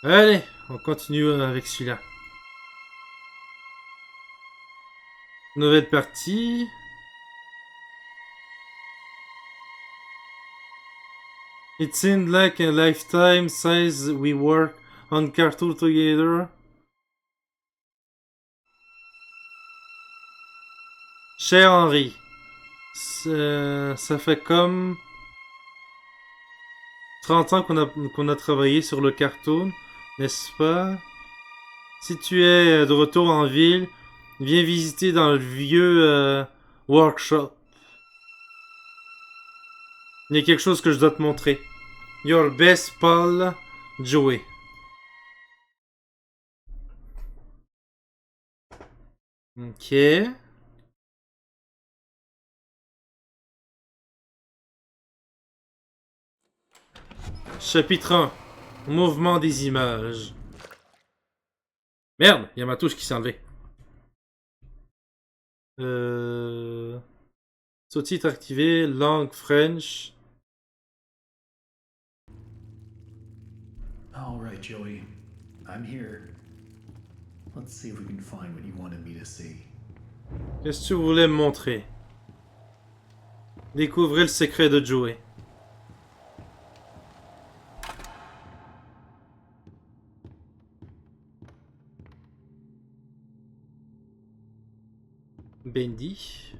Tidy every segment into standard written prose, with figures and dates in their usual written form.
Allez, on continue avec celui-là. Nouvelle partie. It seemed like a lifetime since we worked on cartoon together. Cher Henri, ça fait comme 30 ans qu'on a travaillé sur le cartoon, n'est-ce pas? Si tu es de retour en ville, viens visiter dans le vieux workshop. Il y a quelque chose que je dois te montrer. Your best pal, Joey. Ok. Chapitre 1. Mouvement des images. Merde, il y a ma touche qui s'est enlevée. Sous-titre activé, langue French. All right, Joey. I'm here. Let's see if we can find what you wanted me to see. Qu'est-ce que tu voulais me montrer? Découvrez le secret de Joey. Bendy.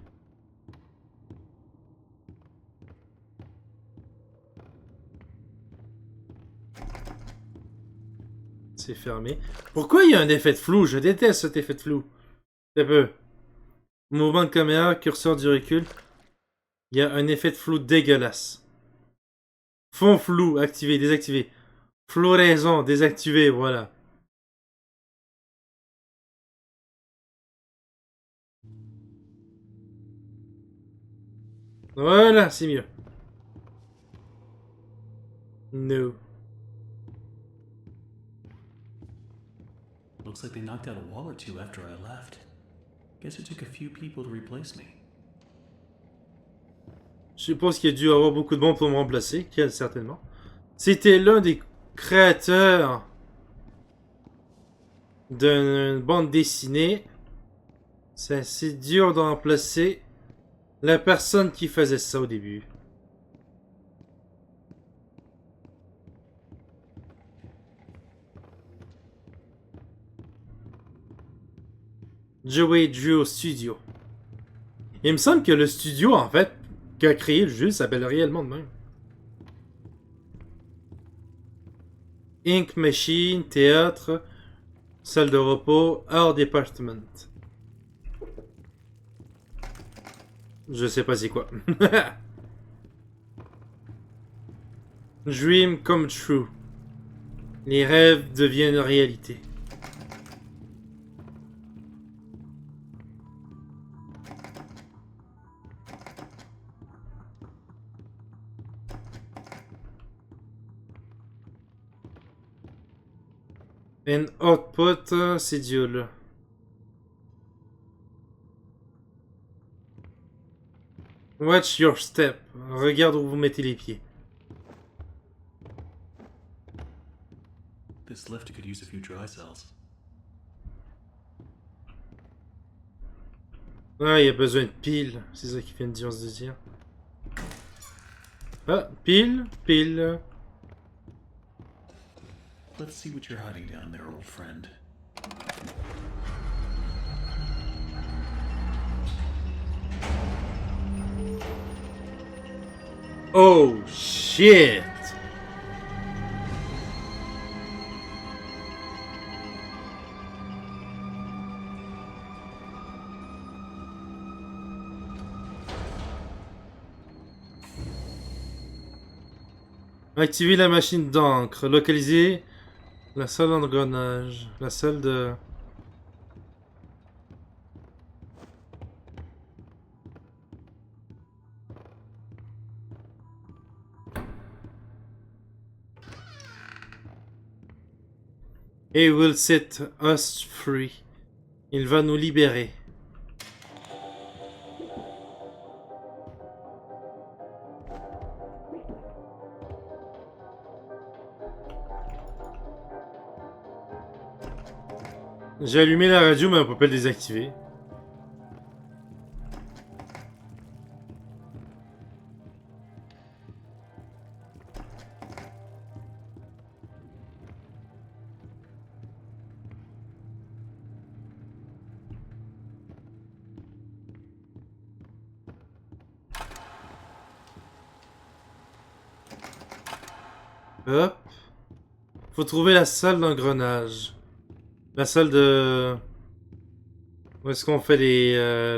C'est fermé. Pourquoi il y a un effet de flou? Je déteste cet effet de flou. Un peu. Mouvement de caméra, curseur du recul. Il y a un effet de flou dégueulasse. Fond flou, activé, désactivé. Floraison, désactivé, voilà. Voilà, c'est mieux. No. Looks like they knocked out a wall or two after I left. Guess it took a few people to replace me. Je suppose qu'il y a dû avoir beaucoup de monde pour me remplacer, certainement. C'était l'un des créateurs d'une bande dessinée. C'est assez dur de remplacer la personne qui faisait ça au début. Joey Drew Studio. Il me semble que le studio, en fait, qui a créé le jeu s'appelle réellement de même. Ink Machine, théâtre, salle de repos, Art Department. Je sais pas c'est quoi. Dream come true. Les rêves deviennent réalité. An output schedule. Watch your step. Regarde où vous mettez les pieds. This lift could use a few dry cells. Ah, il y a besoin de piles. C'est ça qu'ils viennent de dire. Ah, pile, pile. Let's see what you're hiding down there, old friend. Oh, shit. Activer la machine d'encre. Localiser la salle d'engrenage. La salle de... He will set us free. Il va nous libérer. J'ai allumé la radio, mais on peut pas le désactiver. Hop. Faut trouver la salle d'engrenage. La salle de... Où est-ce qu'on fait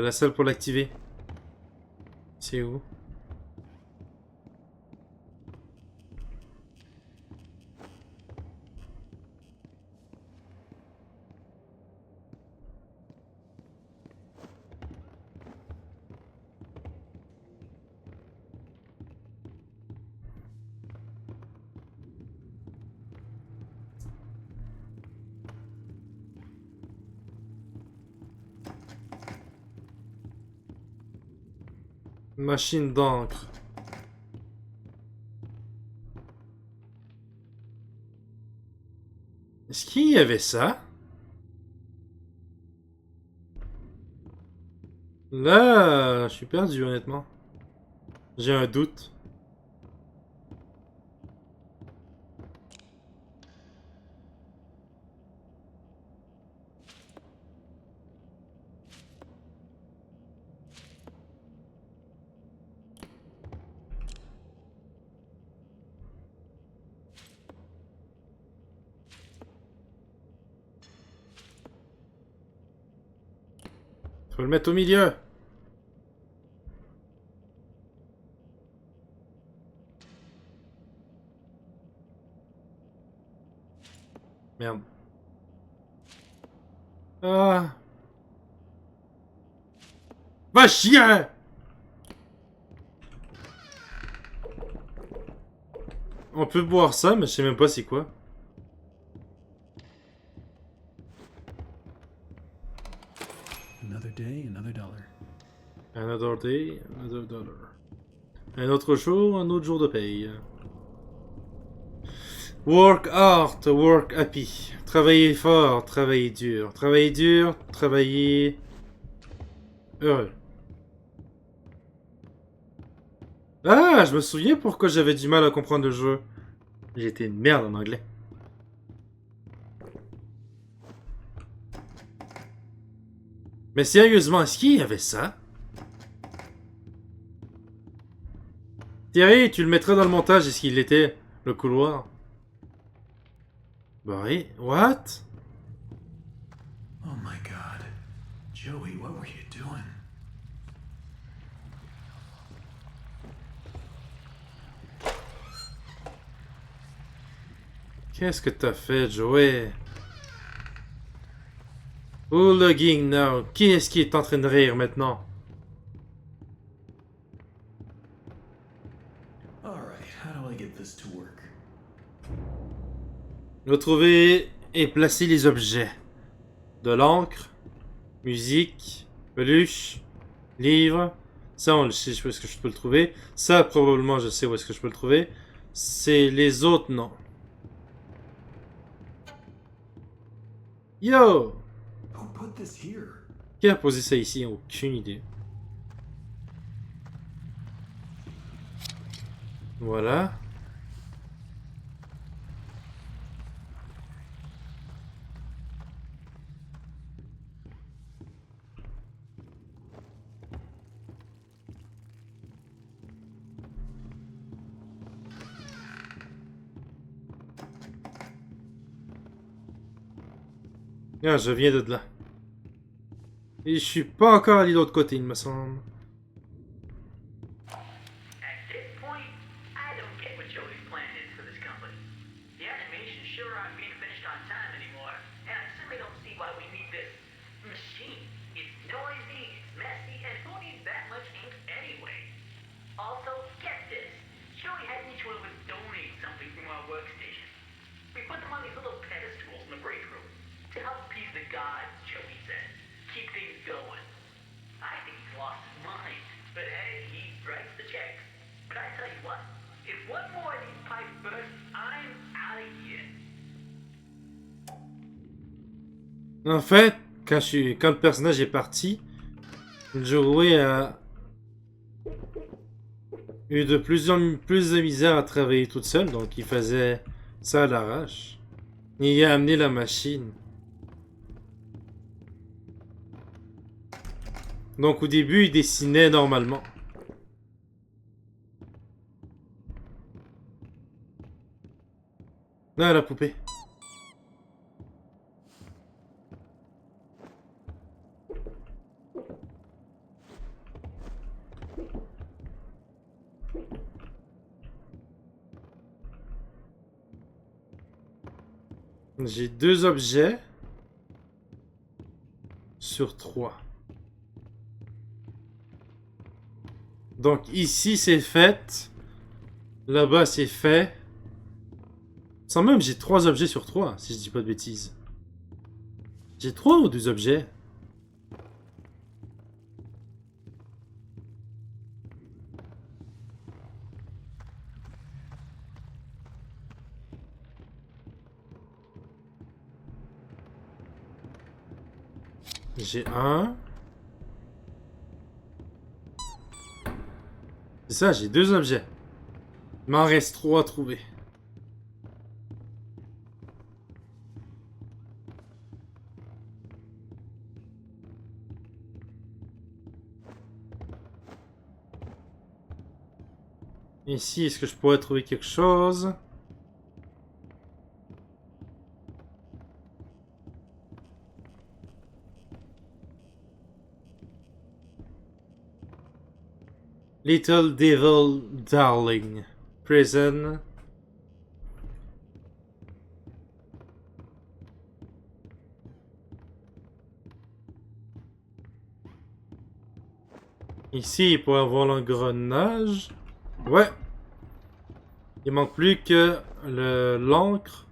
la salle pour l'activer? C'est où? Machine d'encre. Est-ce qu'il y avait ça? Là, je suis perdu honnêtement. J'ai un doute. Faut le mettre au milieu. Merde. Ah. Va chier! On peut boire ça, mais je sais même pas c'est quoi. Another day, another dollar. Another day, another dollar. Un autre jour, un autre jour de paye. Work hard, work happy. Travailler fort, travailler dur. Travailler dur, travailler heureux. Ah, je me souviens pourquoi j'avais du mal à comprendre le jeu. J'étais une merde en anglais. Mais sérieusement, est-ce qu'il y avait ça? Thierry, tu le mettrais dans le montage, est-ce qu'il l'était? Le couloir. Bah oui, what? Oh my god. Joey, what were you doing? Qu'est-ce que t'as fait, Joey? Oh, logging now. Qui est-ce qui est en train de rire maintenant? Alright, how do I get this to work? Retrouver et placer les objets. De l'encre, musique, peluche, livre. Ça, on le sait, où est-ce que je peux le trouver. Ça, probablement, je sais où est-ce que je peux le trouver. C'est les autres, non. Yo! Who put this here? Qui a posé ça ici? Aucune idée. Voilà. Ah, je viens de là. Et je suis pas encore allé de l'autre côté, il me semble. At this point, I don't get what Joey's plan is for this company. The animations sure aren't being finished on time anymore, and I simply don't see why we need this machine. It's noisy, it's messy, and who needs that much ink anyway? Also, get this. Joey had each one of us donate something from our workstation. We put them on these little pedestals in the break room to help appease the gods, Joey said. Keep things going. I think he's lost his mind. But hey, he writes the checks. But I tell you what, if one more of these pipes burst, I'm out of here. En fait, quand le personnage est parti, Joey a eu de plus de misère à travailler toute seule, donc il faisait ça à l'arrache. Il a amené la machine. Donc au début, il dessinait normalement. Ah, la poupée. J'ai 2 objets sur 3. Donc ici c'est fait. Là-bas c'est fait. Sans même j'ai 3 objets sur 3, si je dis pas de bêtises. J'ai 3 ou 2 objets? J'ai un. C'est ça, j'ai 2 objets. Il m'en reste 3 à trouver. Ici, est-ce que je pourrais trouver quelque chose? Little Devil Darling. Prison. Ici, il pourrait avoir l'engrenage. Ouais. Il manque plus que l'encre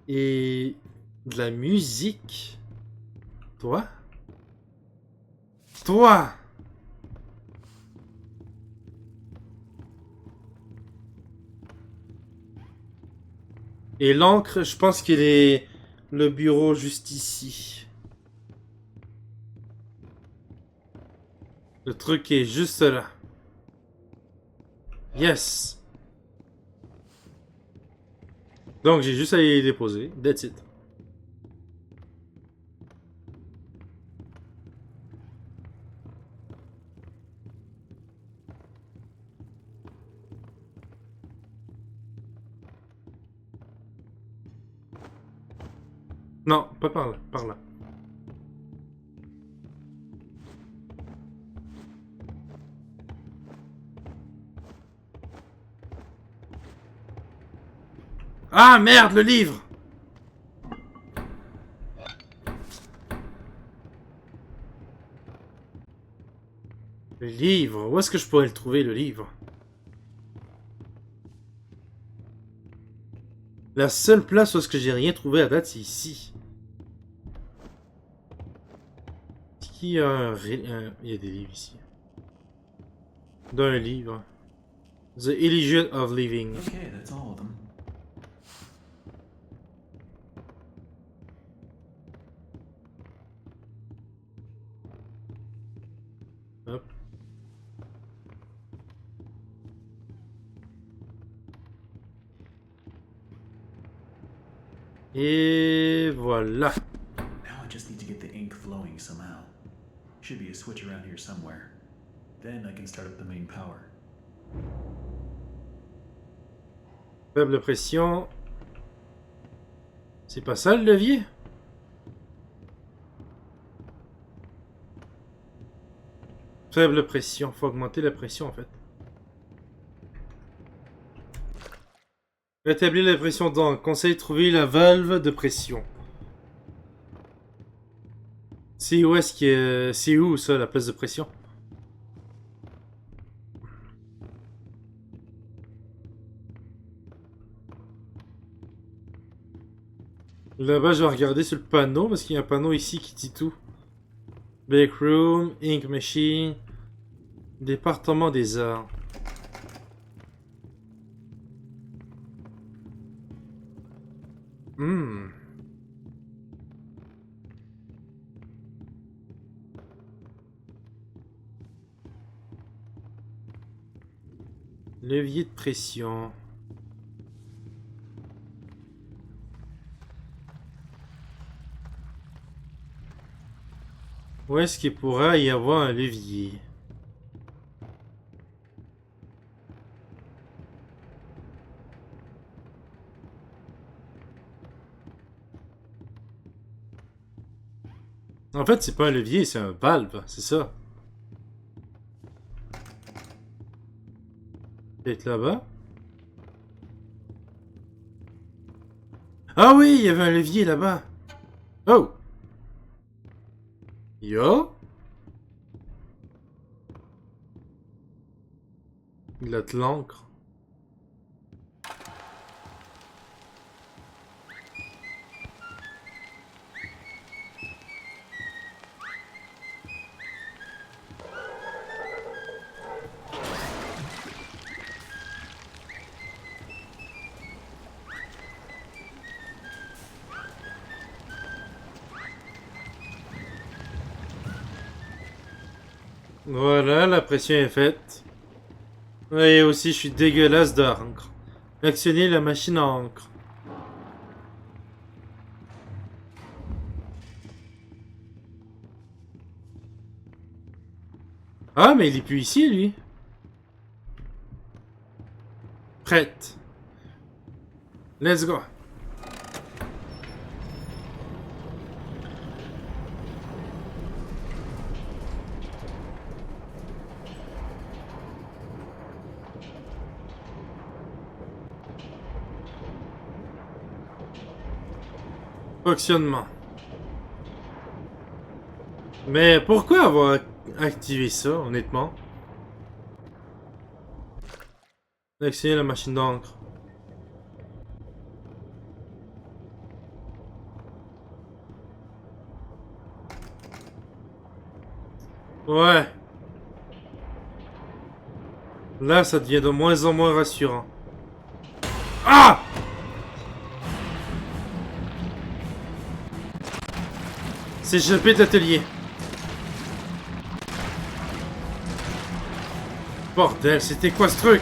et de la musique. Toi? Toi! Et l'encre, je pense qu'il est le bureau juste ici. Le truc est juste là. Yes! Donc j'ai juste à les déposer. That's it. Non, pas par là, par là. Ah merde, le livre! Le livre, où est-ce que je pourrais le trouver, le livre? La seule place où est-ce que j'ai rien trouvé à date, c'est ici. Est-ce qu'il y a il y a des livres ici. D'un livre. The Illusion of Living. Okay, that's all of them. Hop. Et voilà. Now I just need to get the ink flowing somehow. Should be a switch around here somewhere. Then I can start up the main power. Faible pression. C'est pas ça le levier? Faible pression. Faut augmenter la pression en fait. Rétablir la pression dans. Conseil de trouver la valve de pression. C'est où est-ce que. C'est où ça, la place de pression? Là-bas, je vais regarder sur le panneau parce qu'il y a un panneau ici qui dit tout. Backroom, Ink Machine, Département des arts. Levier de pression. Où est-ce qu'il pourra y avoir un levier? En fait, c'est pas un levier, c'est un valve, c'est ça. Peut-être là-bas? Ah oui, il y avait un levier là-bas. Oh! Yo? Il a de l'encre. Voilà, la pression est faite. Et aussi, je suis dégueulasse d'encre. Actionner la machine à encre. Ah, mais il est plus ici, lui. Prête. Let's go. Fonctionnement. Mais pourquoi avoir activé ça, honnêtement? Actionner la machine d'encre. Ouais. Là, ça devient de moins en moins rassurant. Ah! C'est échappé de l'atelier. Bordel, c'était quoi ce truc?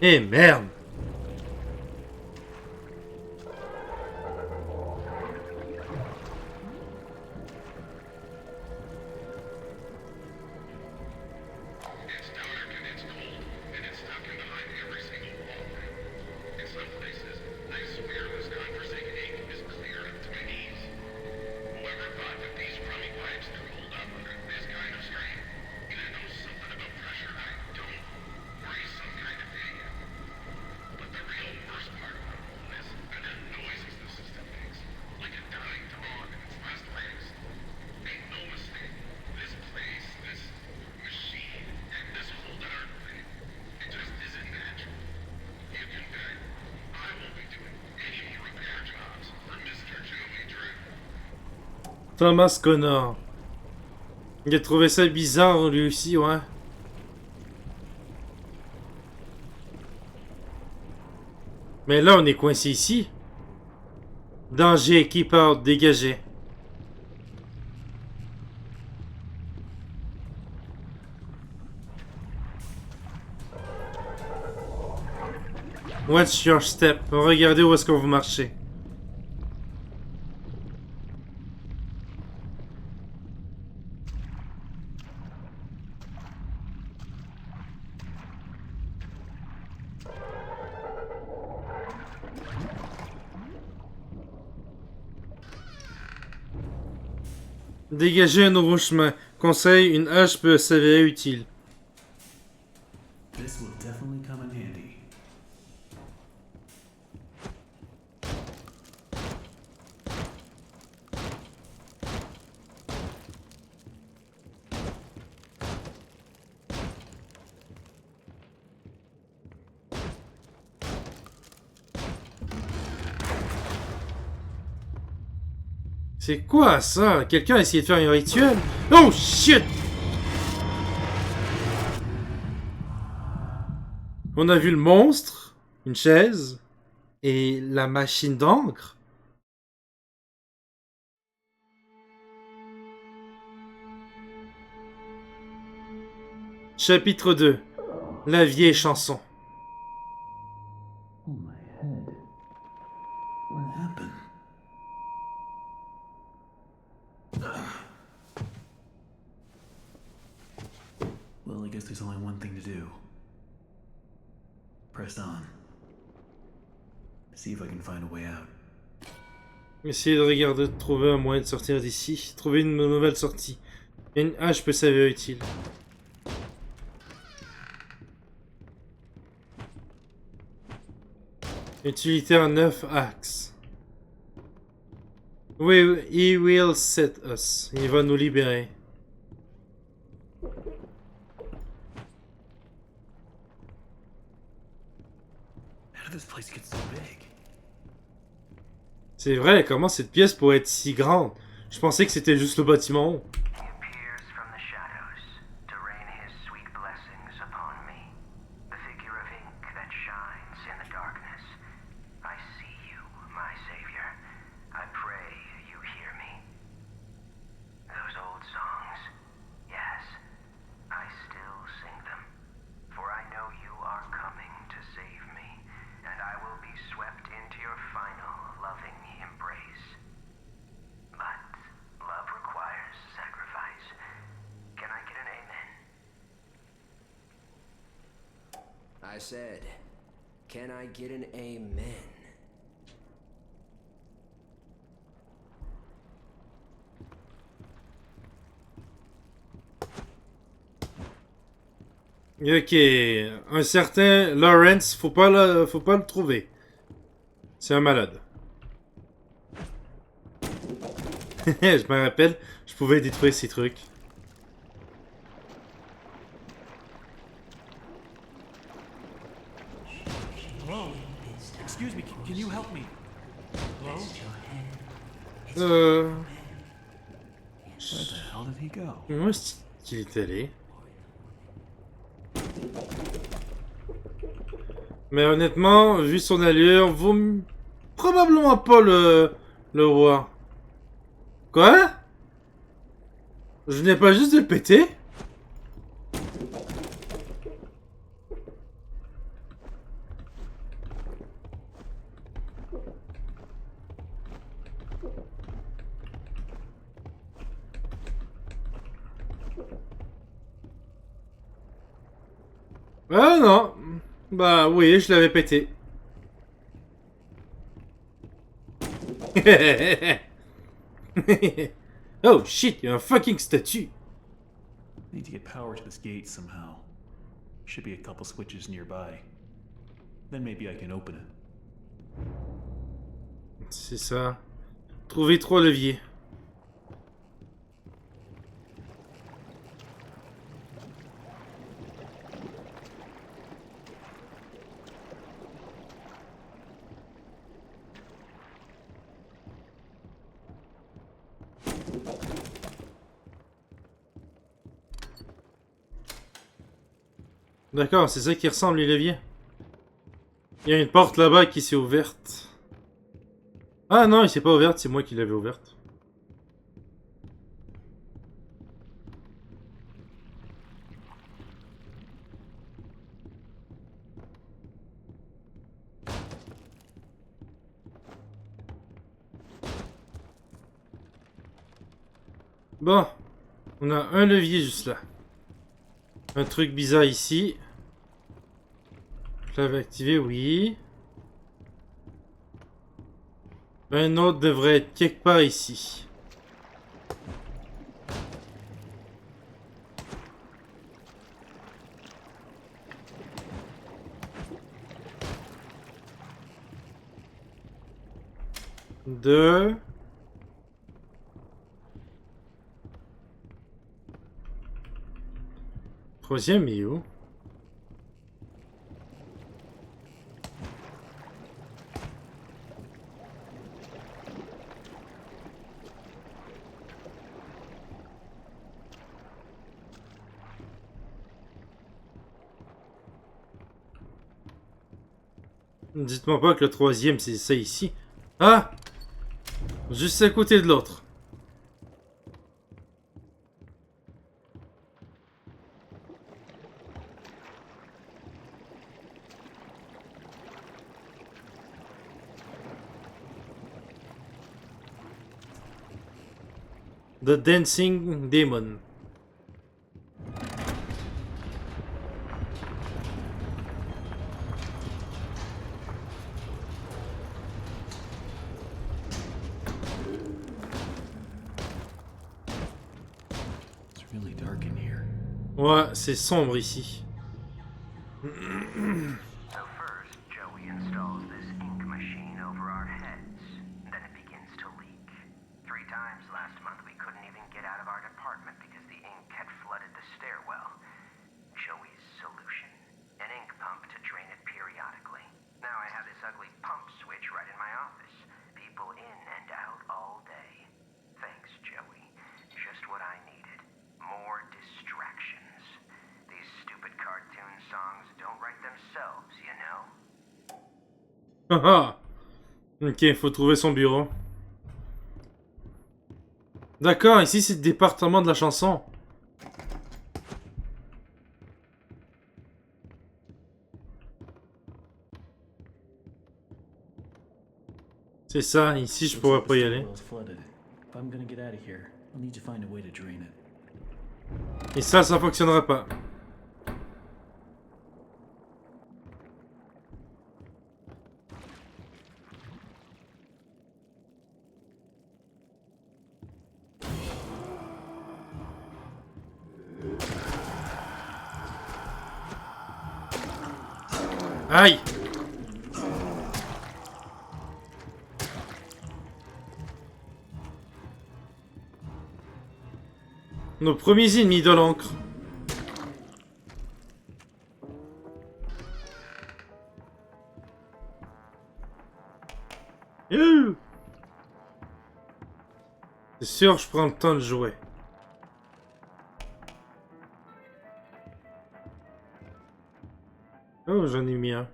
Eh merde! Thomas Connor. Il a trouvé ça bizarre, lui aussi, ouais. Mais là, on est coincé ici. Danger, keep out, dégagez. Watch your step. Regardez où est-ce qu'on vous marchez. Dégagez un nouveau chemin. Conseil, une hache peut s'avérer utile. This will definitely come in handy. C'est quoi ça? Quelqu'un a essayé de faire un rituel? Oh shit! On a vu le monstre, une chaise et la machine d'encre. Chapitre 2. La vieille chanson. Oh, my head. What happened? Well, I guess there's only one thing to do. Press on. See if I can find a way out. Essayez de regarder, de trouver un moyen de sortir d'ici. Trouver une nouvelle sortie. Une hache peut s'avérer utile. Utilitaire 9 axes. Oui, he will set us. Il va nous libérer. How did this place get so big? C'est vrai, comment cette pièce pourrait être si grande? Je pensais que c'était juste le bâtiment haut. He appears from the shadows to rain his sweet blessings upon me. The figure of ink that shines in the darkness. I see you, my savior. I pray you hear me. Those old songs, yes, I still sing them. For I know you are coming to save me, and I will be swept into your final loving embrace. But love requires sacrifice. Can I get an amen? I said, can I get an amen? Ok, un certain Lawrence, faut pas le trouver. C'est un malade. Je me rappelle, je pouvais détruire ces trucs. Hello? Excuse me, can you help me? Hello? Where Where the hell did he go? est-ce qu'il est allé? Mais honnêtement, vu son allure, vaut probablement pas le voir. Quoi? Je n'ai pas juste de le péter? Ah non. Bah oui, je l'avais pété. Oh shit, il y a un fucking statue. Need to get power to this gate somehow. Should be a couple switches nearby. Then maybe I can open it. C'est ça. Trouver 3 leviers. D'accord, c'est ça qui ressemble les leviers. Il y a une porte là-bas qui s'est ouverte. Ah non, il s'est pas ouverte, c'est moi qui l'avais ouverte. Bon, on a un levier juste là. Un truc bizarre ici. Je l'avais activé, oui. Un autre devrait être quelque part ici. Deux. Troisième est où? Dites-moi pas que le troisième c'est ça ici. Ah! Juste à côté de l'autre. The Dancing Demon. It's really dark in here. Ouais, c'est sombre ici. So first, Joey installs this ink machine over our heads. Then it begins to leak. 3 times last month we couldn't even get out of our department because the ink had flooded the stairwell. Joey's solution? An ink pump to drain it periodically. Now I have this ugly pump switch right in my office. People in and out all day. Thanks, Joey. Just what I needed. More distractions. These stupid cartoon songs don't write themselves, you know? Haha. Ok, faut trouver son bureau. D'accord, ici c'est le département de la chanson. C'est ça, ici je Looks pourrais like pas y the aller. stairwell's flooded. If I'm gonna get out of here, I'll need to find a way to drain it. Et ça fonctionnera pas. Aïe! Nos premiers ennemis de l'encre. C'est sûr, je prends le temps de jouer. Oh, j'en ai mis un.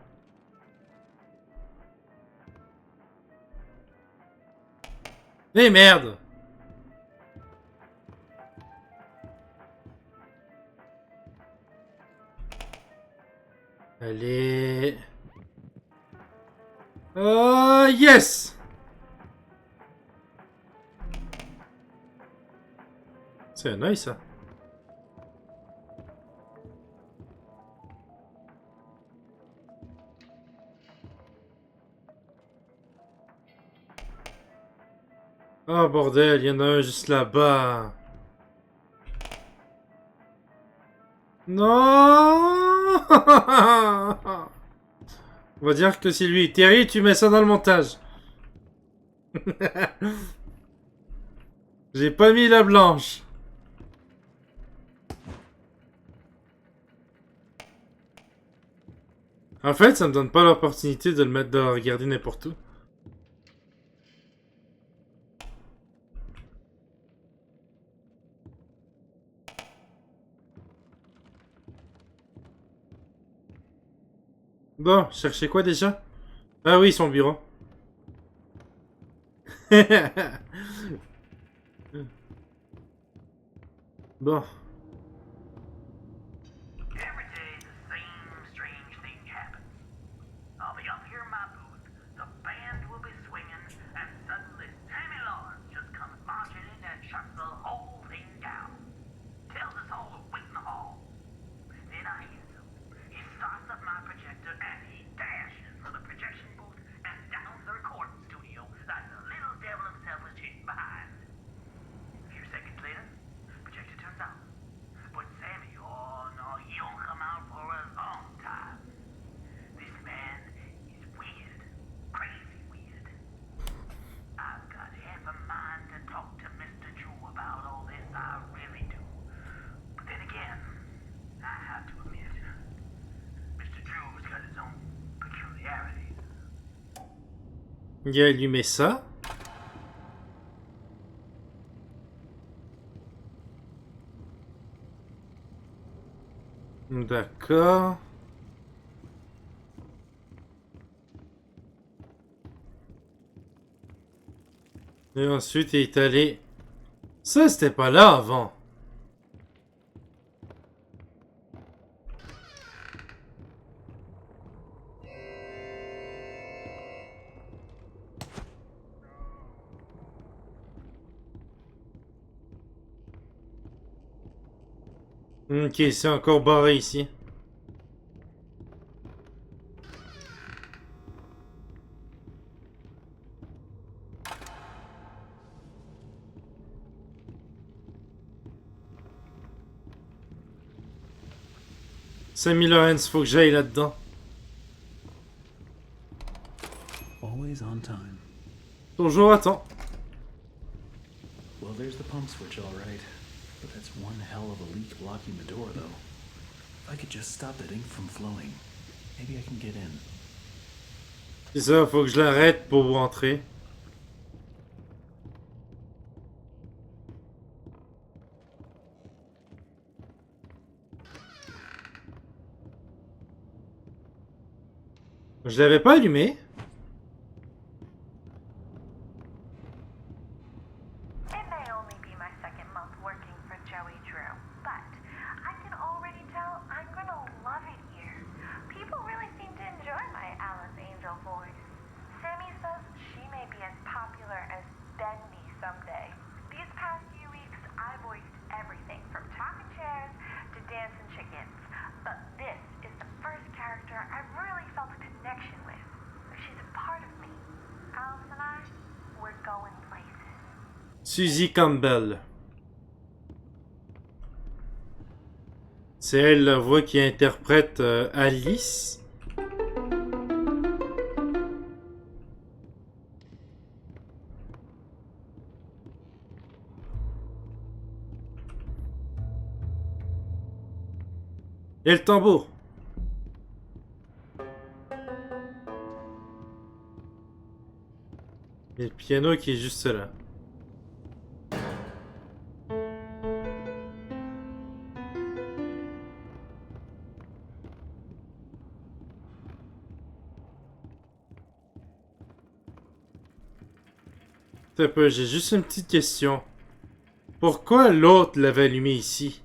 Eh merde! Allez. Oh, yes! C'est un œil, ça. Oh, bordel, il y en a un juste là-bas. Non! On va dire que c'est lui. Terry, tu mets ça dans le montage. J'ai pas mis la blanche. En fait, ça me donne pas l'opportunité de le mettre de regarder n'importe où. Bon, cherchez quoi déjà? Ah oui, son bureau. Bon. Every day the same strange thing happens. I'll be up here in my booth, the band will be swinging, and suddenly Sammy Lawrence just comes marching in and shuts the whole thing down. Tells us all to wait in the hall. Then I hear him. He starts up my projector and he dashes for the projection booth and down to the recording studio like the little devil himself was hidden behind. A few seconds later, projector turns on. But Sammy, oh no, he don't come out for a long time. This man is weird. Crazy weird. I've got half a mind to talk to Mr. Drew about all this, I really do. But then again, I have to admit, Mr. Drew's got his own peculiarities. Il a allumé ça. D'accord. Et ensuite, il est allé... Ça, c'était pas là avant. Ok, c'est encore barré ici. Sammy Lawrence, faut que j'aille là-dedans. Always on time. Toujours à temps. Well, there's the pump switch, all right. But that's one hell of a leak blocking the door, though. If I could just stop that ink from flowing, maybe I can get in. C'est ça, faut que je l'arrête pour rentrer. Je l'avais pas allumé. It may only be my second month working for Joey Drew, but I can already tell I'm gonna love it here. People really seem to enjoy my Alice Angel voice. Sammy says she may be as popular as Bendy someday. These past few weeks, I voiced everything from talking chairs to dancing chickens, but this is the first character I've really felt a connection with. She's a part of me. Alice and I, we're going places. Suzy Campbell. C'est elle la voix qui interprète Alice. Et le tambour. Et le piano qui est juste là. Un peu, j'ai juste une petite question. Pourquoi l'autre l'avait allumé ici?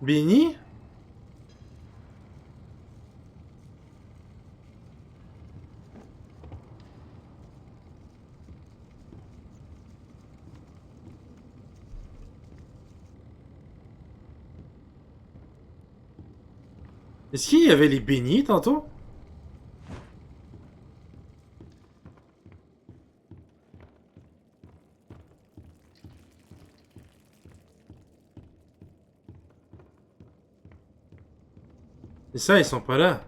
Benny? Est-ce qu'il y avait les bénis tantôt? Et ça, ils sont pas là.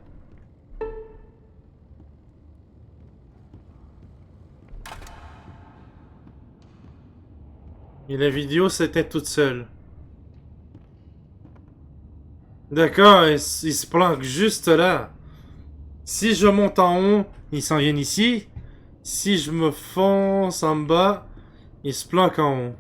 Et la vidéo s'était toute seule. D'accord, ils se planquent juste là. Si je monte en haut, ils s'en viennent ici. Si je me fonce en bas, ils se planquent en haut.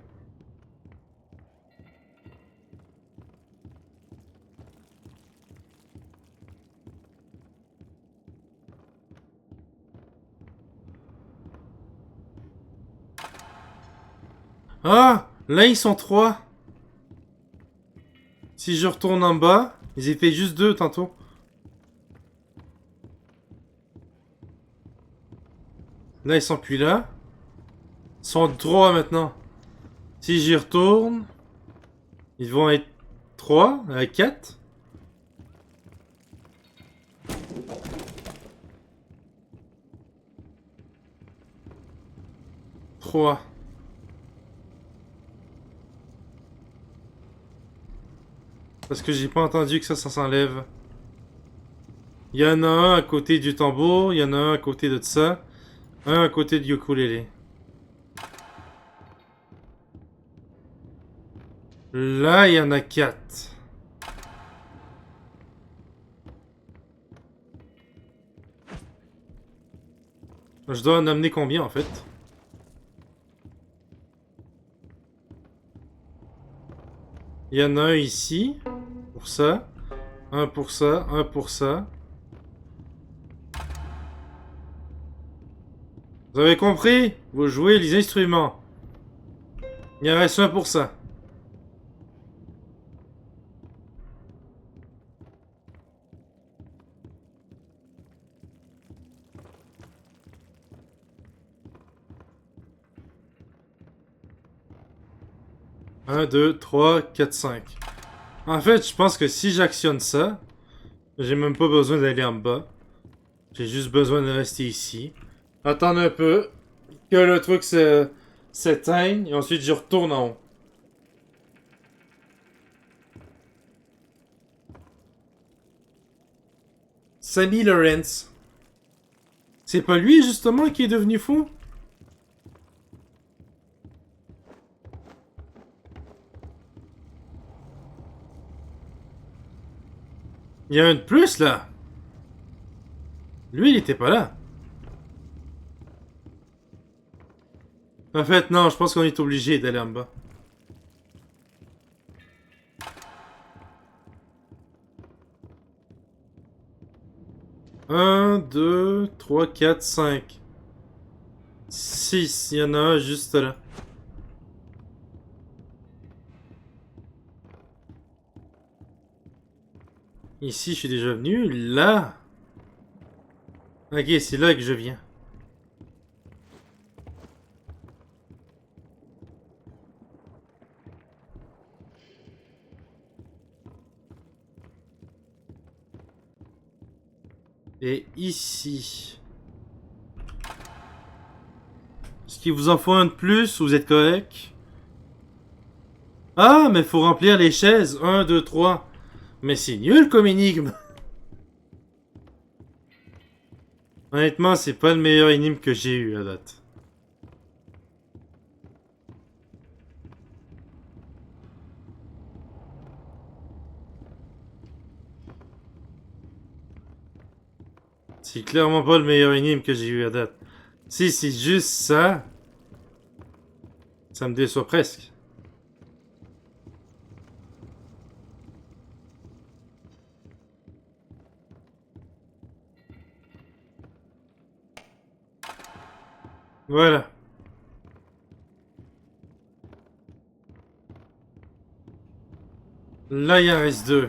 Ah! Là, ils sont 3. Si je retourne en bas, ils étaient juste 2 tantôt. Là, ils sont plus là. Ils sont 3 maintenant. Si j'y retourne, ils vont être 3 à 4. Trois. Parce que j'ai pas entendu que ça s'enlève. Il y en a un à côté du tambour, il y en a un à côté de ça, un à côté du ukulélé. Là, il y en a 4. Je dois en amener combien en fait? Il y en a un ici, pour ça, un pour ça, un pour ça. Vous avez compris? Vous jouez les instruments. Il en reste un pour ça. 1, 2, 3, 4, 5. En fait, je pense que si j'actionne ça, j'ai même pas besoin d'aller en bas. J'ai juste besoin de rester ici. Attendre un peu que le truc s'éteigne et ensuite je retourne en haut. Sammy Lawrence. C'est pas lui justement qui est devenu fou? Il y a un de plus là. Lui, il était pas là. En fait, non, je pense qu'on est obligé d'aller en bas. Un, 2, 3, 4, 5. 6. Il y en a un juste là. Ici, je suis déjà venu. Là. Ok, c'est là que je viens. Et ici. Est-ce qu'il vous en faut un de plus ou vous êtes correct? Ah, mais faut remplir les chaises. 1, 2, 3. Mais c'est nul comme énigme. Honnêtement, c'est pas le meilleur énigme que j'ai eu à date. C'est clairement pas le meilleur énigme que j'ai eu à date. Si c'est juste ça, ça me déçoit presque. Voilà. Là, il en reste 2.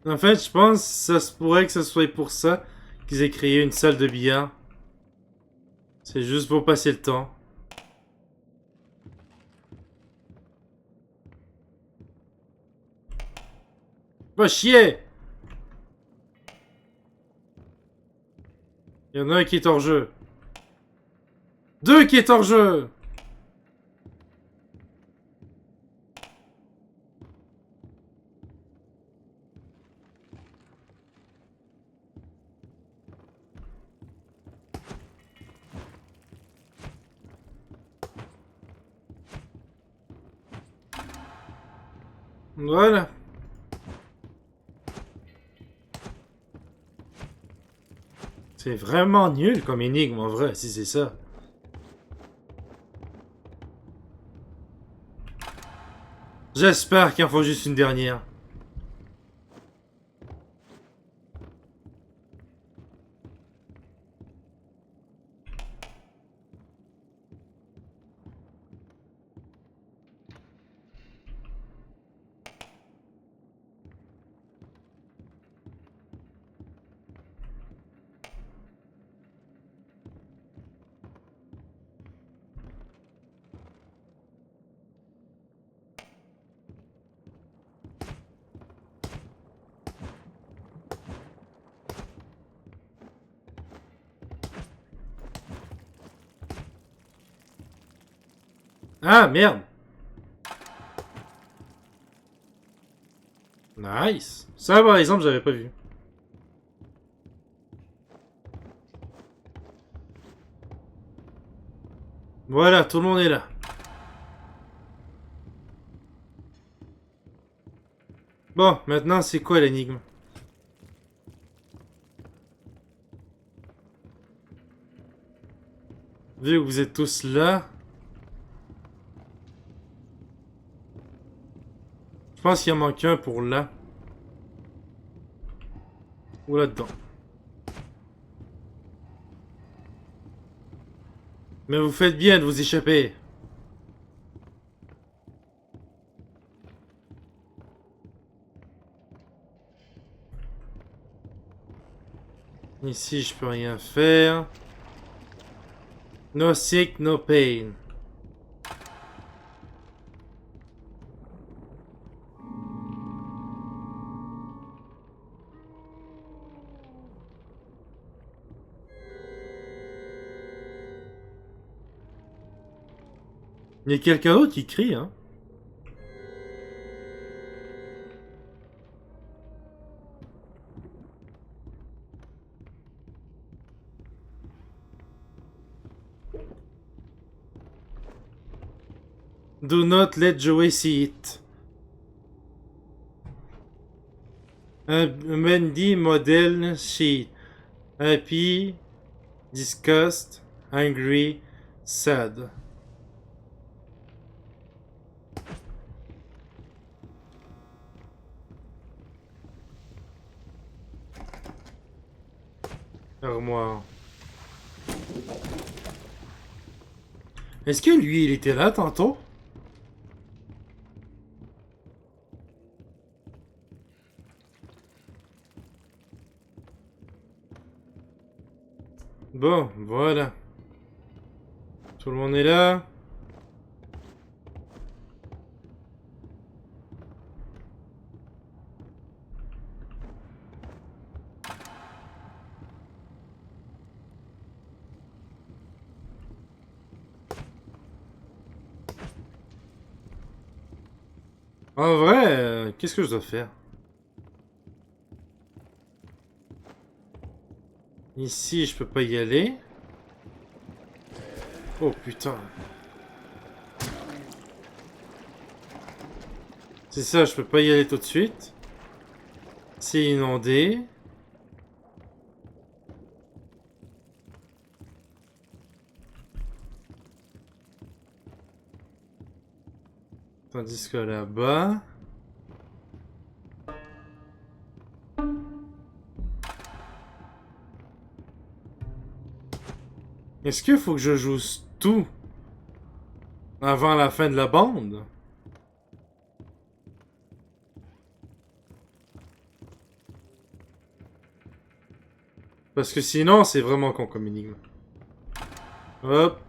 En fait, je pense que ça se pourrait que ce soit pour ça qu'ils aient créé une salle de billard. C'est juste pour passer le temps. Va chier! Il y en a un qui est hors jeu. 2 qui est hors jeu! Voilà. C'est vraiment nul comme énigme en vrai, si c'est ça. J'espère qu'il en faut juste une dernière. Ah, merde! Nice! Ça, par exemple, j'avais pas vu. Voilà, tout le monde est là. Bon, maintenant, c'est quoi l'énigme? Vu que vous êtes tous là... Je pense qu'il en manque un pour là. Ou là-dedans. Mais vous faites bien de vous échapper. Ici, je peux rien faire. No sick, no pain. Il y a quelqu'un d'autre qui crie, hein. Do not let Joey see it. Un Mandy model she happy, disgust, angry, sad. Armoire. Est-ce que lui, il était là tantôt? Bon, voilà. Tout le monde est là. En vrai, qu'est-ce que je dois faire? Ici, je peux pas y aller. Oh putain. C'est ça, je peux pas y aller tout de suite. C'est inondé. Tandis que là-bas... Est-ce qu'il faut que je joue tout avant la fin de la bande? Parce que sinon, c'est vraiment con comme énigme. Hop.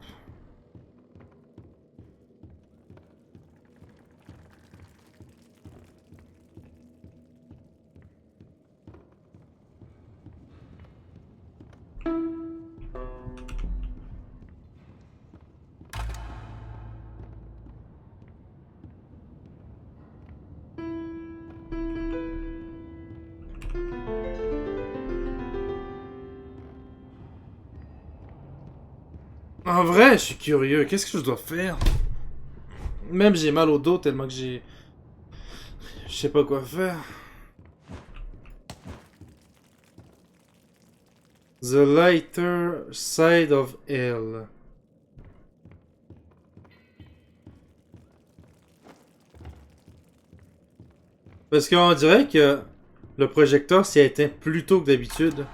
En vrai, je suis curieux. Qu'est-ce que je dois faire? Même j'ai mal au dos tellement que j'ai... Je sais pas quoi faire. The lighter side of hell. Parce qu'on dirait que le projecteur s'est éteint plus tôt que d'habitude.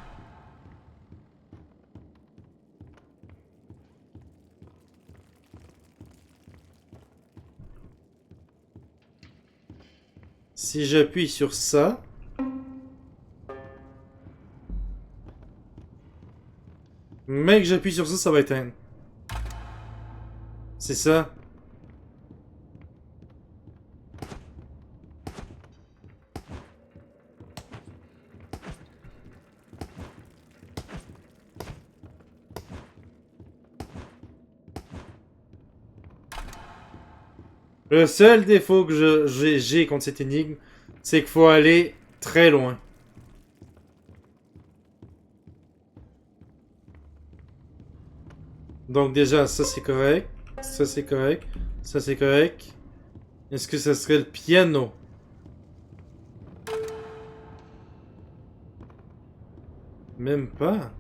Si j'appuie sur ça... Mais que j'appuie sur ça, ça va éteindre. C'est ça. Le seul défaut que j'ai contre cette énigme, c'est qu'il faut aller très loin. Donc déjà, ça c'est correct. Ça c'est correct. Ça c'est correct. Est-ce que ça serait le piano? Même pas.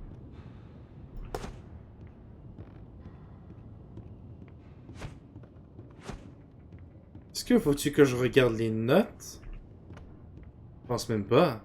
Est-ce que faut-tu que je regarde les notes? Je pense même pas.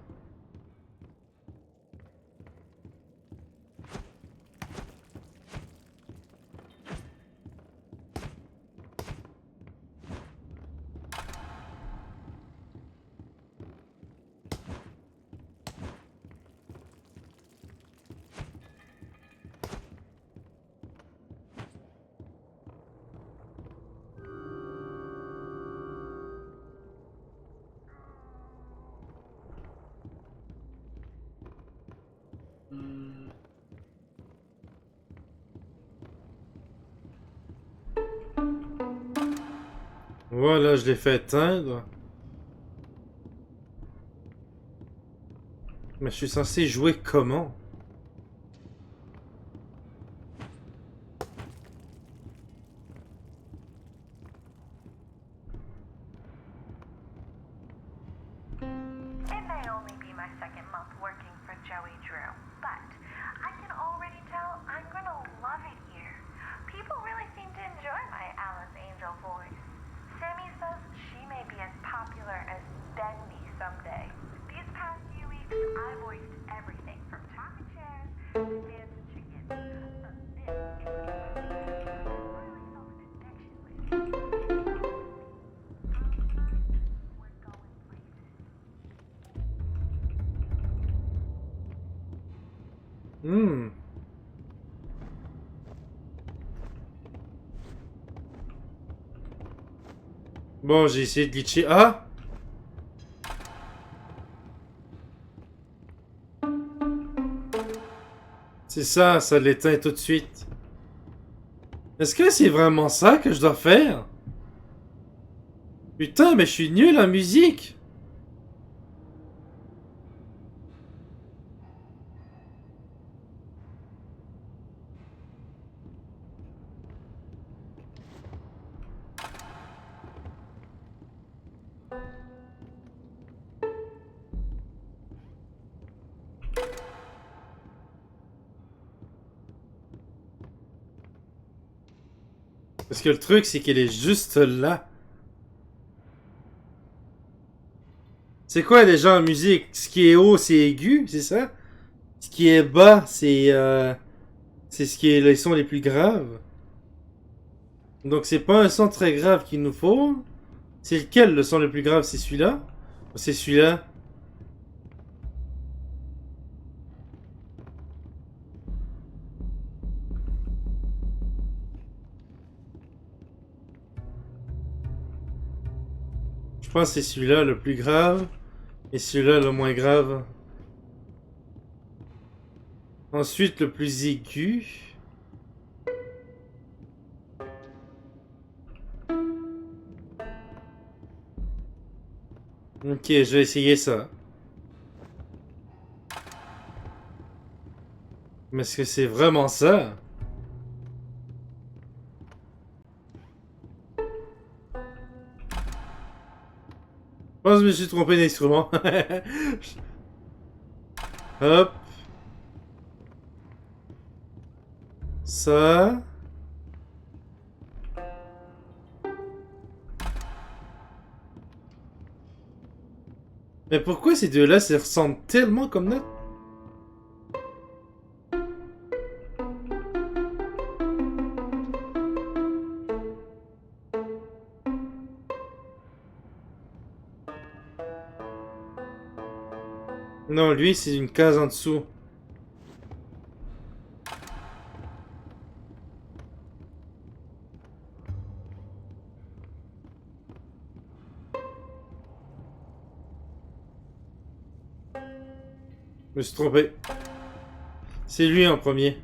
Voilà, je l'ai fait éteindre. Mais je suis censé jouer comment? It may only be my second month working for Joey Drew, but I can already tell I'm gonna love it here. People really seem to enjoy my Alice Angel voice. Sammy says she may be as popular as Bendy someday. These past few weeks, I voiced everything from talking chairs to dancing chickens. But this is really felt an connection with. We're going places. Hmm. Bon, j'ai essayé de glitcher. Ah! C'est ça, ça l'éteint tout de suite. Est-ce que c'est vraiment ça que je dois faire? Putain, mais je suis nul en musique! Parce que le truc, c'est qu'elle est juste là. C'est quoi déjà en musique? Ce qui est haut, c'est aigu, c'est ça? Ce qui est bas, c'est ce qui est les sons les plus graves. Donc c'est pas un son très grave qu'il nous faut. C'est lequel le son le plus grave? C'est celui-là? Ou c'est celui-là? Je pense que c'est celui-là le plus grave. Et celui-là le moins grave. Ensuite le plus aigu. Ok, je vais essayer ça. Mais est-ce que c'est vraiment ça? Je pense que je me suis trompé d'instrument. Hop. Ça. Mais pourquoi ces deux-là se ressemblent tellement comme notes? Non, lui, c'est une case en dessous. Je me suis trompé. C'est lui en premier.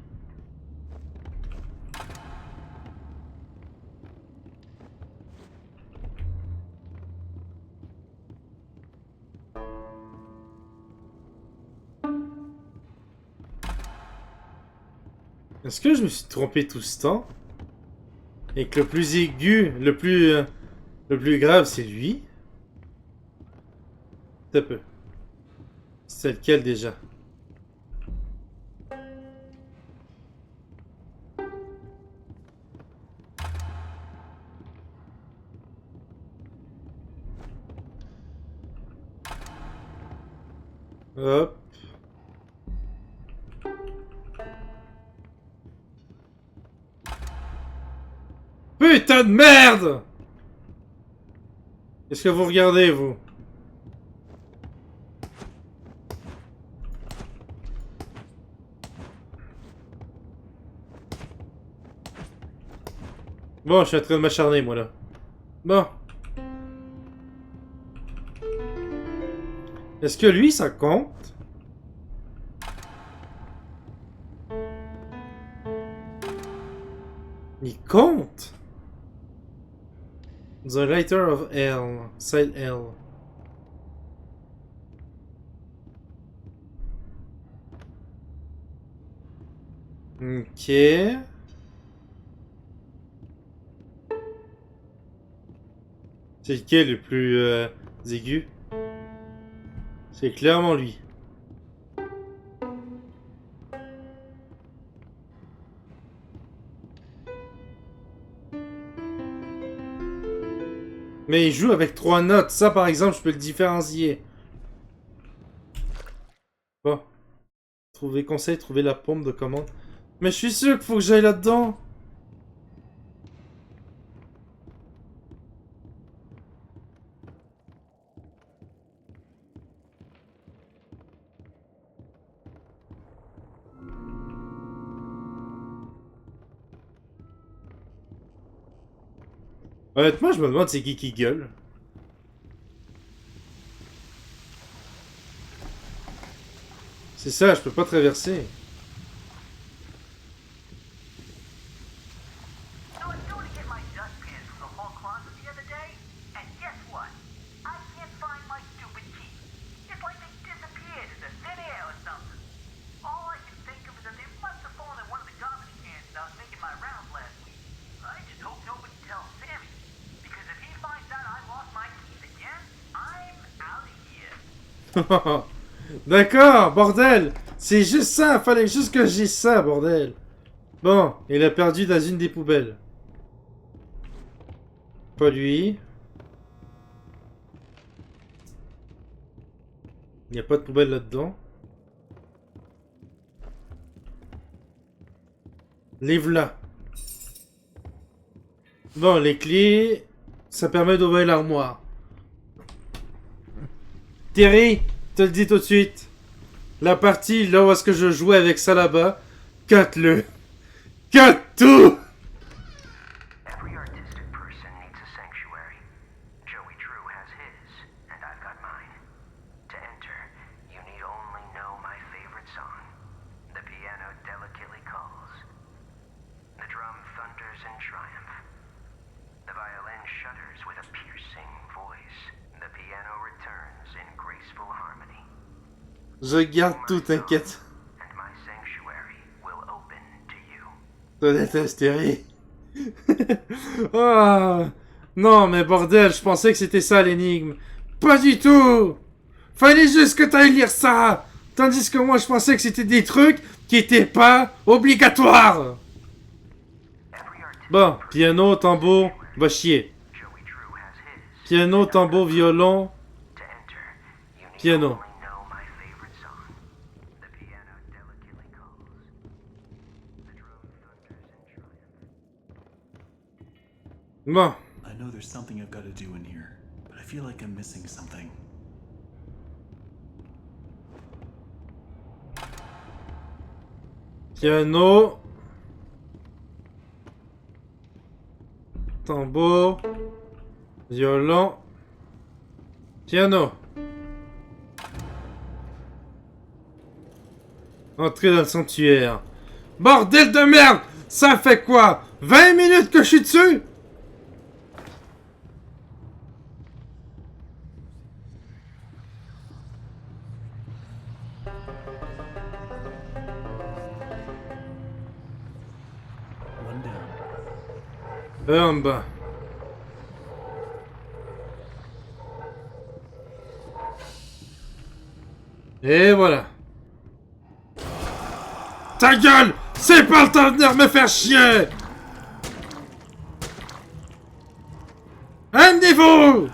Est-ce que je me suis trompé tout ce temps? Et que le plus aigu, le plus grave, c'est lui? Un peu. C'est lequel déjà? Hop. Putain de merde! Qu'est-ce que vous regardez, vous? Bon, je suis en train de m'acharner, moi, là. Bon. Est-ce que lui, ça compte? Il compte? The Lighter of Hell. Side L. Ok. C'est lequel le plus aigu? C'est clairement lui. Mais il joue avec 3 notes. Ça, par exemple, je peux le différencier. Bon. Trouver conseil, trouver la pompe de commande. Mais je suis sûr qu'il faut que j'aille là-dedans. Honnêtement, je me demande c'est qui gueule. C'est ça, je peux pas traverser. I was going to get my dustpan from the hall closet the other day, and guess what? I can't find my stupid key. It's like they disappeared into thin air or something. All I can think of is that they must have fallen in one of the garbage cans when I was making my rounds last week. I just hope nobody tells Sammy, because if he finds out I lost my keys again, I'm out of here. D'accord, bordel. C'est juste ça, fallait juste que je dise ça, bordel. Bon, il a perdu dans une des poubelles. Pas lui. Il n'y a pas de poubelle là-dedans. Livre-là. Bon, les clés, ça permet d'ouvrir l'armoire. Terry, te le dis tout de suite. La partie là où est-ce que je jouais avec ça là-bas, cut-le. Cut tout! Every artistic person needs a sanctuary. Joey Drew has his, and I've got mine. To enter, you need only know my favorite song. The piano delicately calls. The drum thunders in triumph. The violin shudders with a piercing voice. The piano returns in graceful harmony. Je garde tout, t'inquiète. And my sanctuary will open to you. Je déteste Terry. Ah, non, mais bordel, je pensais que c'était ça l'énigme. Pas du tout! Fallait juste que t'ailles lire ça! Tandis que moi, je pensais que c'était des trucs qui étaient pas obligatoires! Bon, piano, tambour, va chier. Joey Drew has his. Piano, tambour, violon, To enter, you need piano. only know my favorite song. The piano delicately calls. The drum thunders in triumph. Bon, I know there's something I've got to do in here, but I feel like I'm missing something. piano, tambour, violon, piano. Entrer dans le sanctuaire. Bordel de merde! Ça fait quoi? 20 minutes que je suis dessus? One down. Bas. Et voilà. Ta gueule! C'est pas le temps de venir me faire chier! Un niveau!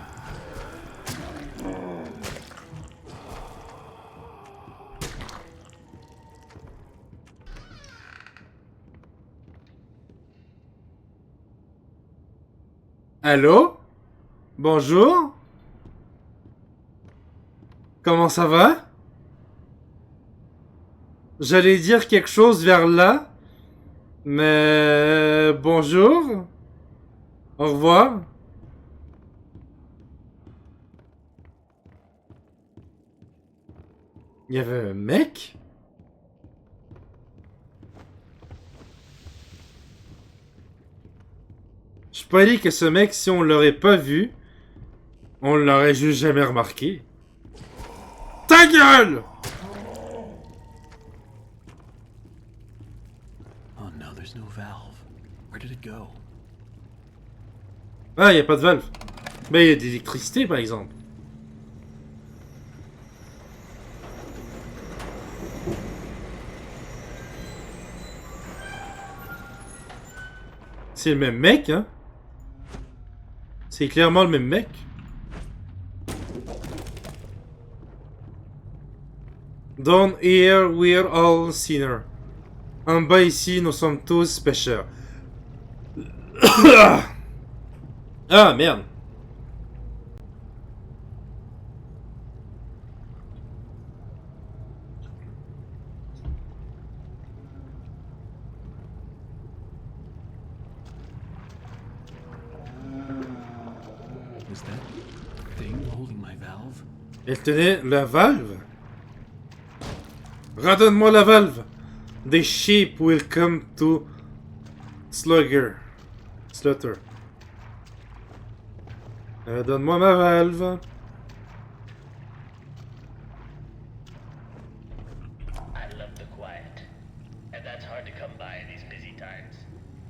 Allô? Bonjour? Comment ça va? J'allais dire quelque chose vers là, mais bonjour. Au revoir. Il y avait un mec? Je parie que ce mec, si on l'aurait pas vu, on l'aurait juste jamais remarqué. Ta gueule! Oh no, there's no valve. Where did it go? Ah, y a pas de valve. Mais y a de l'électricité, par exemple. C'est le même mec, hein? C'est clairement le même mec. Down here, we're all sinners. En bas ici, nous sommes tous pécheurs. Ah, merde. Was that thing holding my valve? Elle tenait la valve. Redonne-moi la valve. The sheep will come to Slaughter. Donne-moi ma valve. I love the quiet. And that's hard to come by in these busy times.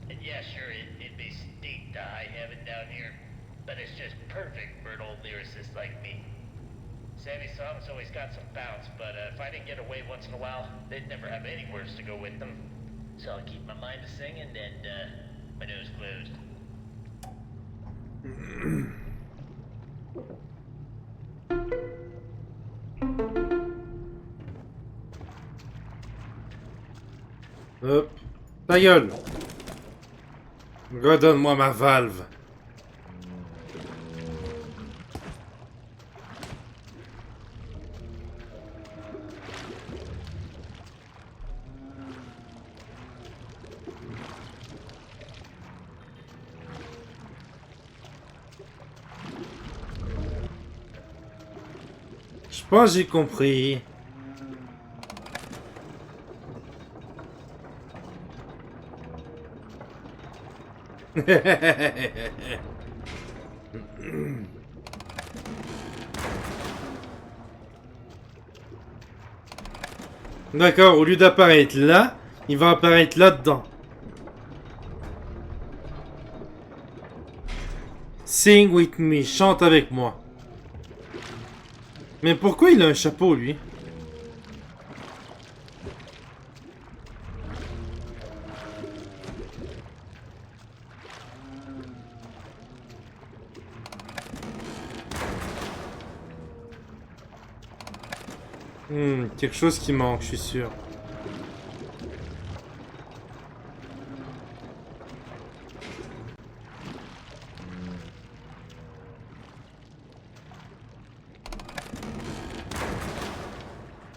And yeah, sure, it may stink to high heaven down here, but it's just perfect for an old lyricist like me. Sammy's songs always got some bounce, but if I didn't get away once in a while, they'd never have any words to go with them. So I'll keep my mind to singing and my nose closed. Hop. Ta gueule. Redonne-moi ma valve. Je pense que j'ai compris. D'accord, au lieu d'apparaître là, il va apparaître là-dedans. Sing with me, chante avec moi. Mais pourquoi il a un chapeau, lui? Quelque chose qui manque, je suis sûr.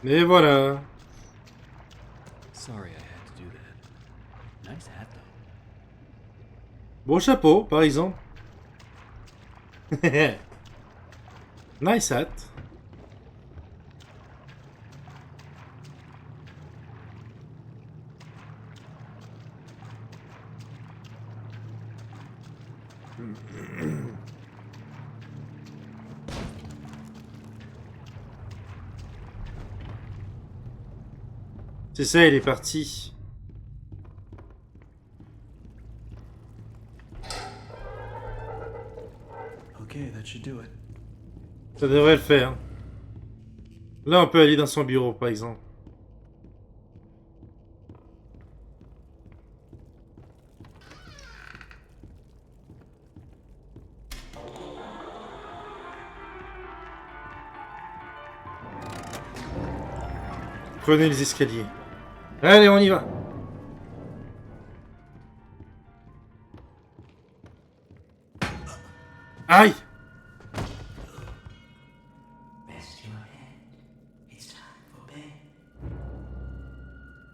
Et voilà. Sorry I had to do that. Nice hat though. Beau chapeau, par exemple. Nice hat. C'est ça, il est parti. Okay, that should do it. Ça devrait le faire. Là, on peut aller dans son bureau, par exemple. Prenez les escaliers. Allez, on y va. Aïe! Rest your head. It's time for bed.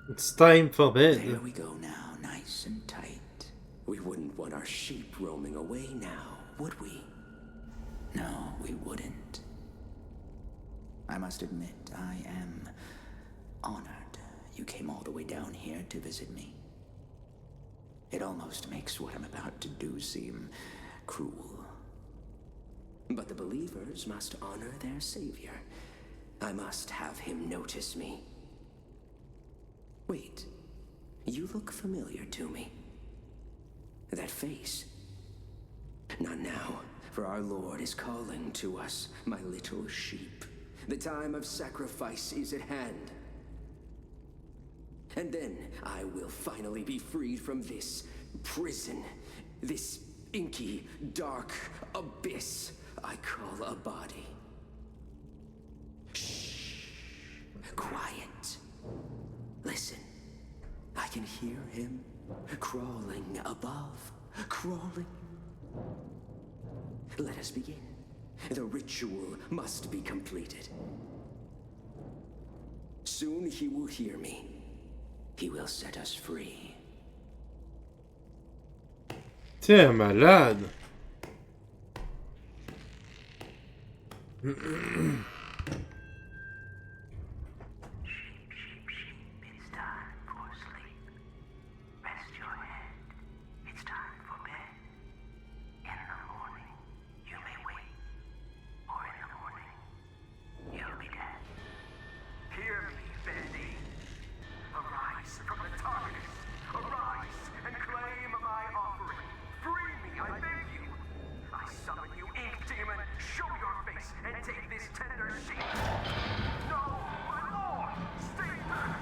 It's time for There bed. we go now, nice and tight. We wouldn't want our sheep roaming away now, would we? No, we wouldn't. I must admit, I am honored you came all the way down here to visit me. It almost makes what I'm about to do seem cruel. But the believers must honor their savior. I must have him notice me. Wait, you look familiar to me. That face. Not now, for our Lord is calling to us, my little sheep. The time of sacrifice is at hand. And then I will finally be freed from this prison, this inky, dark abyss I call a body. Shh. Quiet. Listen. I can hear him crawling above. Crawling. Let us begin. The ritual must be completed. Soon he will hear me. He will set us free. T'es un malade. It's time for sleep. Rest your head. It's time for bed. In the morning, you may wake. Or in the morning, you'll be dead. Hear me, Bendy. Arise from the darkness. Arise and claim my offering. Free me, I beg you. I summon you, ink demon. Show your face and take this tender sheep. No, my lord, stay back.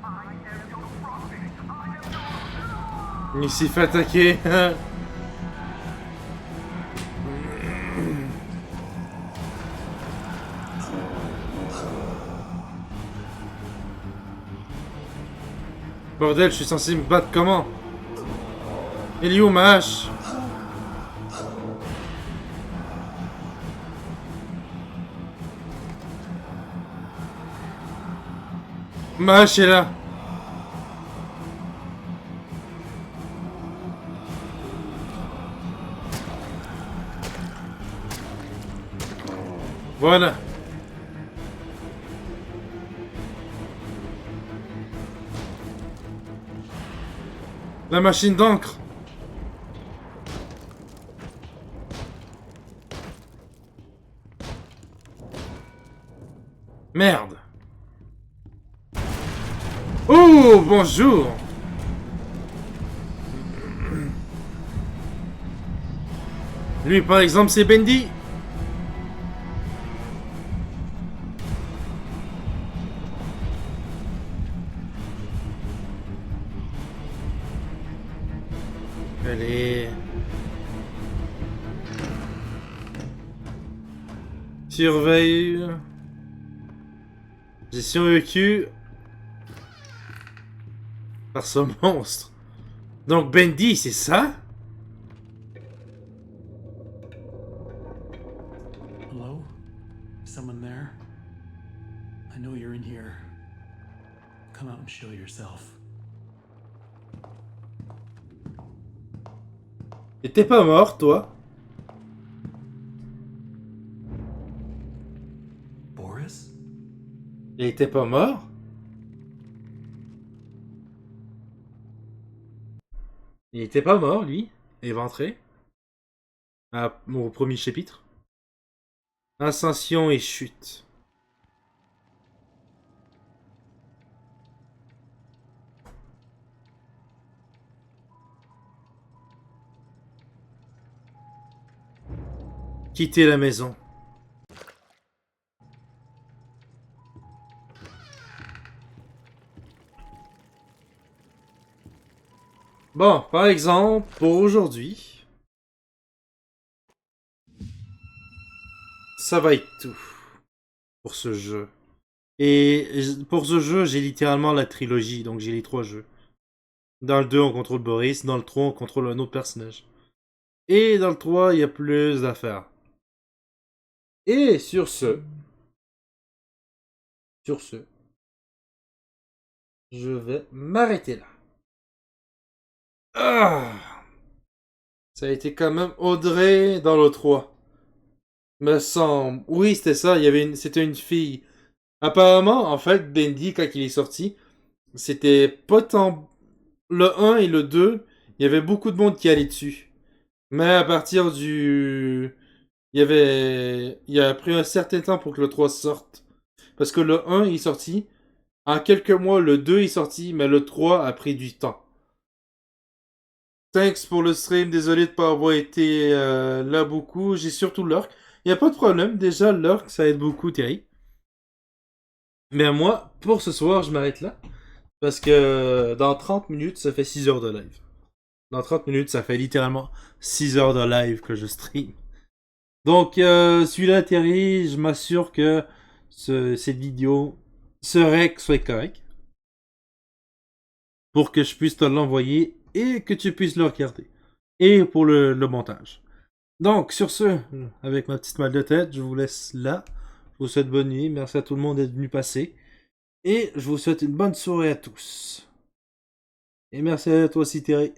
I am your prophet. I am your... Il s'est fait attaquer. Bordel, je suis censé me battre comment? Il est où ma hache? Ma hache est là. Voilà. La machine d'encre. Merde. Oh, bonjour. Lui, par exemple, c'est Bendy. Allez. Surveille. J'ai survécu par ce monstre. Donc Bendy, c'est ça? Hello? Someone there? I know you're in here. Come out and show yourself. Et t'es pas mort, toi? Boris? Il était pas mort? Il était pas mort, lui? Éventré? Au premier chapitre? Ascension et chute. Quitter la maison. Bon, par exemple, pour aujourd'hui, ça va être tout pour ce jeu. Et pour ce jeu, j'ai littéralement la trilogie, donc j'ai les 3 jeux. Dans le 2, on contrôle Boris, dans le 3, on contrôle un autre personnage. Et dans le 3, il y a plus d'affaires. Et sur ce, je vais m'arrêter là. Ah, ça a été quand même Audrey dans le 3. Me semble. Oui, c'était ça. C'était une fille. Apparemment, en fait, Bendy, quand il est sorti, c'était pas tant... Le 1 et le 2, il y avait beaucoup de monde qui allait dessus. Mais à partir du... Il a pris un certain temps pour que le 3 sorte. Parce que le 1 est sorti. En quelques mois, le 2 est sorti, mais le 3 a pris du temps. Thanks pour le stream. Désolé de ne pas avoir été là beaucoup. J'ai surtout l'orc. Il n'y a pas de problème. Déjà, l'orc, ça aide beaucoup, Terry. Mais moi, pour ce soir, je m'arrête là. Parce que dans 30 minutes, ça fait 6 heures de live. Dans 30 minutes, ça fait littéralement 6 heures de live que je stream. Donc, celui-là, Terry, je m'assure que cette vidéo soit correcte. Pour que je puisse te l'envoyer et que tu puisses le regarder. Et pour le montage. Donc, sur ce, avec ma petite mal de tête, je vous laisse là. Je vous souhaite bonne nuit. Merci à tout le monde d'être venu passer. Et je vous souhaite une bonne soirée à tous. Et merci à toi aussi, Terry.